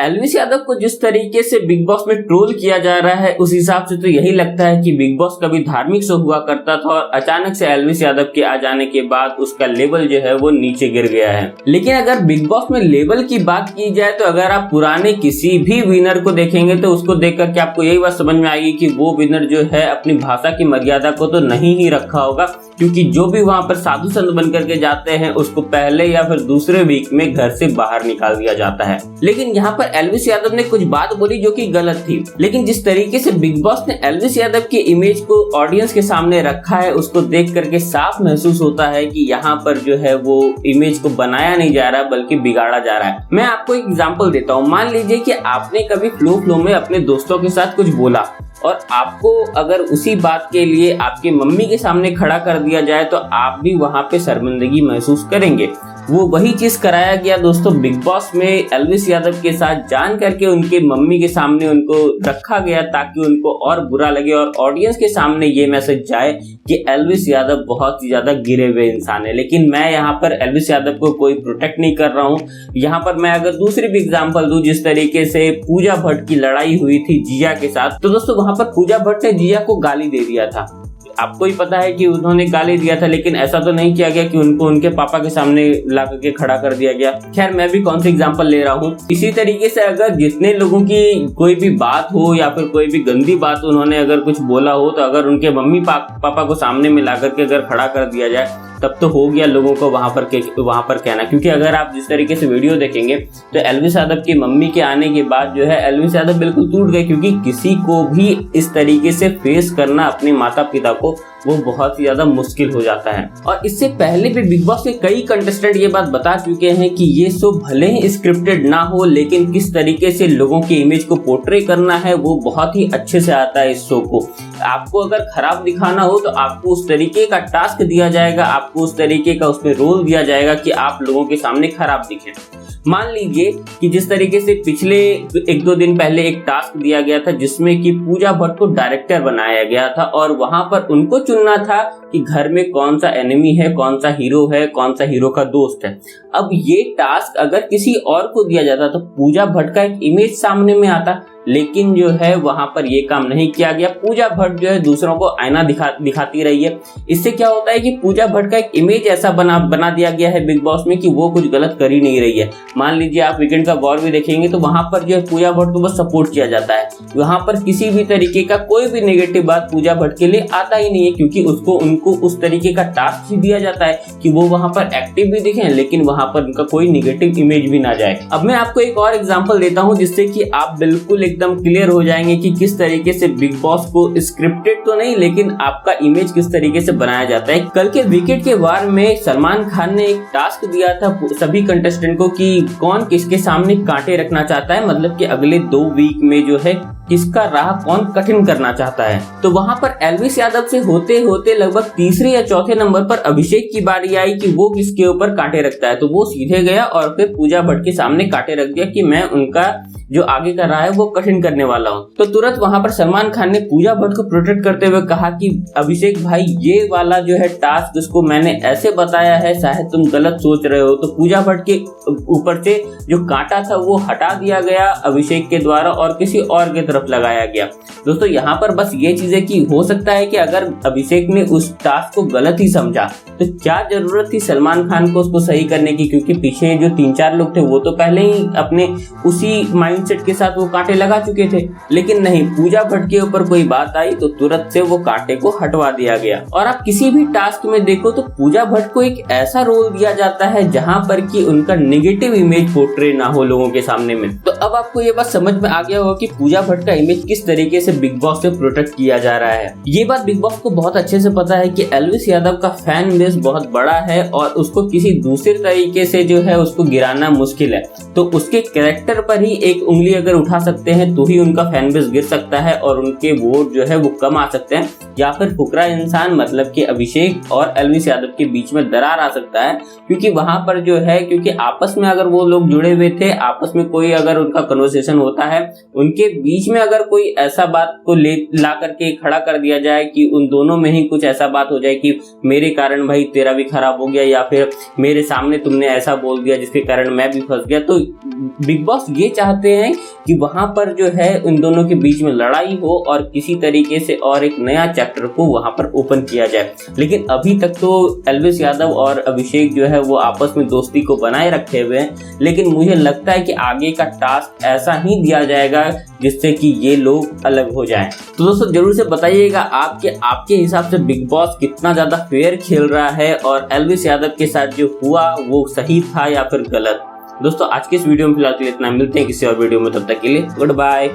Elvis Yadav को जिस तरीके से बिग बॉस में ट्रोल किया जा रहा है उस हिसाब से तो यही लगता है कि बिग बॉस कभी धार्मिक शो हुआ करता था और अचानक से एल्विस यादव के आ जाने के बाद उसका लेवल जो है वो नीचे गिर गया है। लेकिन अगर बिग बॉस में लेवल की बात की जाए तो अगर आप पुराने किसी भी विनर को देखेंगे तो उसको देख करके आपको यही बात समझ में आएगी कि वो विनर जो है अपनी भाषा की मर्यादा को तो नहीं ही रखा होगा, क्योंकि जो भी वहां पर साधु संत बन करके जाते हैं उसको पहले या फिर दूसरे वीक में घर से बाहर निकाल दिया जाता है। लेकिन यहाँ पर एल्विस यादव ने कुछ बात बोली जो कि गलत थी, लेकिन जिस तरीके से बिग बॉस ने एल्विस यादव की इमेज को ऑडियंस के सामने रखा है उसको देख करके साफ महसूस होता है कि यहाँ पर जो है वो इमेज को बनाया नहीं जा रहा बल्कि बिगाड़ा जा रहा है। मैं आपको एक एग्जांपल देता हूँ। मान लीजिए कि आपने कभी फ्लो में अपने दोस्तों के साथ कुछ बोला और आपको अगर उसी बात के लिए आपकी मम्मी के सामने खड़ा कर दिया जाए तो आप भी वहां पे शर्मिंदगी महसूस करेंगे। वो वही चीज कराया गया दोस्तों बिग बॉस में एल्विस यादव के साथ, जान करके उनके मम्मी के सामने उनको रखा गया ताकि उनको और बुरा लगे और ऑडियंस के सामने ये मैसेज जाए कि एल्विस यादव बहुत ही ज्यादा गिरे हुए इंसान है। लेकिन मैं यहाँ पर एल्विस यादव को कोई प्रोटेक्ट नहीं कर रहा हूँ। यहाँ पर मैं अगर दूसरी भी एग्जांपल दूं, जिस तरीके से पूजा भट्ट की लड़ाई हुई थी जिया के साथ, तो दोस्तों वहां पर पूजा भट्ट ने जिया को गाली दे दिया था। आपको ही पता है कि उन्होंने गाली दिया था, लेकिन ऐसा तो नहीं किया गया कि उनको उनके पापा के सामने ला करके खड़ा कर दिया गया। खैर, मैं भी कौन सी एग्जांपल ले रहा हूँ। इसी तरीके से अगर जितने लोगों की कोई भी बात हो या फिर कोई भी गंदी बात उन्होंने अगर कुछ बोला हो, तो अगर उनके मम्मी पापा को सामने में ला करके अगर खड़ा कर दिया जाए तब तो हो गया लोगों को वहां पर कहना। क्योंकि अगर आप जिस तरीके से वीडियो देखेंगे तो एल्विस यादव की मम्मी के आने के बाद जो है एल्विस यादव बिल्कुल टूट गए, क्योंकि किसी को भी इस तरीके से फेस करना अपने माता पिता को वो बहुत ही ज्यादा मुश्किल हो जाता है। और इससे पहले भी बिग बॉस के कई कंटेस्टेंट ये बात बता चुके हैं कि ये शो भले ही स्क्रिप्टेड ना हो, लेकिन किस तरीके से लोगों की इमेज को पोर्ट्रे करना है वो बहुत ही अच्छे से आता है इस शो को। आपको अगर खराब दिखाना हो तो आपको उस तरीके का टास्क दिया जाएगा, आपको उस तरीके का उसमें रोल दिया जाएगा कि आप लोगों के सामने खराब दिखें। मान लीजिए कि जिस तरीके से पिछले 1-2 दिन पहले एक टास्क दिया गया था जिसमें कि पूजा भट्ट को डायरेक्टर बनाया गया था और वहां पर उनको चुनना था कि घर में कौन सा एनिमी है, कौन सा हीरो है, कौन सा हीरो का दोस्त है। अब ये टास्क अगर किसी और को दिया जाता तो पूजा भट्ट का एक इमेज सामने में आता, लेकिन जो है वहां पर ये काम नहीं किया गया। पूजा भट्ट जो है दूसरों को आईना दिखाती रही है। इससे क्या होता है कि पूजा भट्ट का एक इमेज ऐसा बना दिया गया है बिग बॉस में कि वो कुछ गलत कर ही नहीं रही है। मान लीजिए आप वीकेंड का वॉर भी देखेंगे तो वहां पर जो है पूजा भट्ट को बस सपोर्ट किया जाता है। वहां पर किसी भी तरीके का कोई भी नेगेटिव बात पूजा भट्ट के लिए आता ही नहीं है, क्योंकि उनको उस तरीके का टास्क ही दिया जाता है कि वो वहां पर एक्टिव भी दिखें लेकिन वहां पर उनका कोई नेगेटिव इमेज भी ना जाए। अब मैं आपको एक और एग्जांपल देता हूं जिससे कि आप बिल्कुल एकदम क्लियर हो जाएंगे कि किस तरीके से बिग बॉस को स्क्रिप्टेड तो नहीं लेकिन आपका इमेज किस तरीके से बनाया जाता है। कल के विकेट के वार में सलमान खान ने एक टास्क दिया था सभी कंटेस्टेंट को कि कौन किसके सामने कांटे रखना चाहता है, मतलब कि अगले 2 वीक में जो है किसका राह कौन कठिन करना चाहता है। तो वहां पर एल्विस यादव से होते होते लगभग तीसरे या चौथे नंबर पर अभिषेक की बारी आई कि वो किसके ऊपर कांटे रखता है। तो वो सीधे गया और फिर पूजा भट्ट के सामने कांटे रख दिया कि मैं उनका जो आगे का राह है वो कठिन करने वाला हूँ। तो तुरंत वहां पर सलमान खान ने पूजा भट्ट को प्रोटेक्ट करते हुए कहा कि अभिषेक भाई ये वाला जो है टास्क उसको मैंने ऐसे बताया है, शायद तुम गलत सोच रहे हो। तो पूजा भट्ट के ऊपर से जो कांटा था वो हटा दिया गया अभिषेक के द्वारा और किसी और की तरफ लगाया गया। दोस्तों यहाँ पर बस ये चीज है कि हो सकता है कि अगर अभिषेक ने उस टास्क को गलत ही समझा तो क्या जरूरत थी सलमान खान को उसको सही करने की, क्योंकि पीछे जो 3-4 लोग थे वो तो पहले ही अपने उसी माइंडसेट के साथ वो कांटे लगा चुके थे। लेकिन नहीं, पूजा भट्ट के ऊपर कोई बात आई तो तुरंत से वो कांटे को हटवा दिया गया। और आप किसी भी टास्क में देखो तो पूजा भट्ट को एक ऐसा रोल दिया जाता है जहां पर कि उनका नेगेटिव इमेज पोर्ट्रे ना हो लोगों के सामने में। तो अब आपको ये बात समझ में आ गया होगा कि पूजा भट्ट का इमेज किस तरीके से बिग बॉस से प्रोटेक्ट किया जा रहा है। ये बात बिग बॉस को बहुत अच्छे से पता है कि एल्विस यादव का फैन बेस बहुत बड़ा है और उसको किसी दूसरे तरीके से जो है उसको गिराना मुश्किल है। तो उसके कैरेक्टर पर ही एक उंगली अगर उठा सकते हैं तो ही उनका फैन बेस गिर सकता है और उनके वोट जो है वो कम आ सकते हैं, या फिर फुकरा इंसान मतलब कि अभिषेक और एल्विस यादव के बीच में दरार आ सकता है। क्योंकि वहां पर जो है, क्योंकि आपस में अगर वो लोग जुड़े हुए थे, आपस में कोई अगर उनका कन्वर्सेशन होता है, उनके बीच में अगर कोई ऐसा बात को ला करके खड़ा कर दिया जाए कि उन दोनों में ही कुछ ऐसा बात हो जाए कि मेरे कारण भाई तेरा भी खराब हो गया, या फिर मेरे सामने तुमने ऐसा बोल दिया जिसके कारण मैं भी फंस गया, तो बिग बॉस ये चाहते हैं कि वहां पर जो है इन दोनों के बीच में लड़ाई हो और किसी तरीके से और एक नया चैप्टर को वहां पर ओपन किया जाए। लेकिन अभी तक तो एल्विस यादव और अभिषेक जो है वो आपस में दोस्ती को बनाए रखे हुए हैं, लेकिन मुझे लगता है कि आगे का टास्क ऐसा ही दिया जाएगा जिससे कि ये लोग अलग हो जाएं। तो दोस्तों जरूर से बताइएगा आपके हिसाब से बिग बॉस कितना ज्यादा फेयर खेल रहा है और एल्विस यादव के साथ जो हुआ वो सही था या फिर गलत। दोस्तों आज के इस वीडियो में फिलहाल के लिए इतना, मिलते हैं किसी और वीडियो में, तब तक के लिए गुड बाय।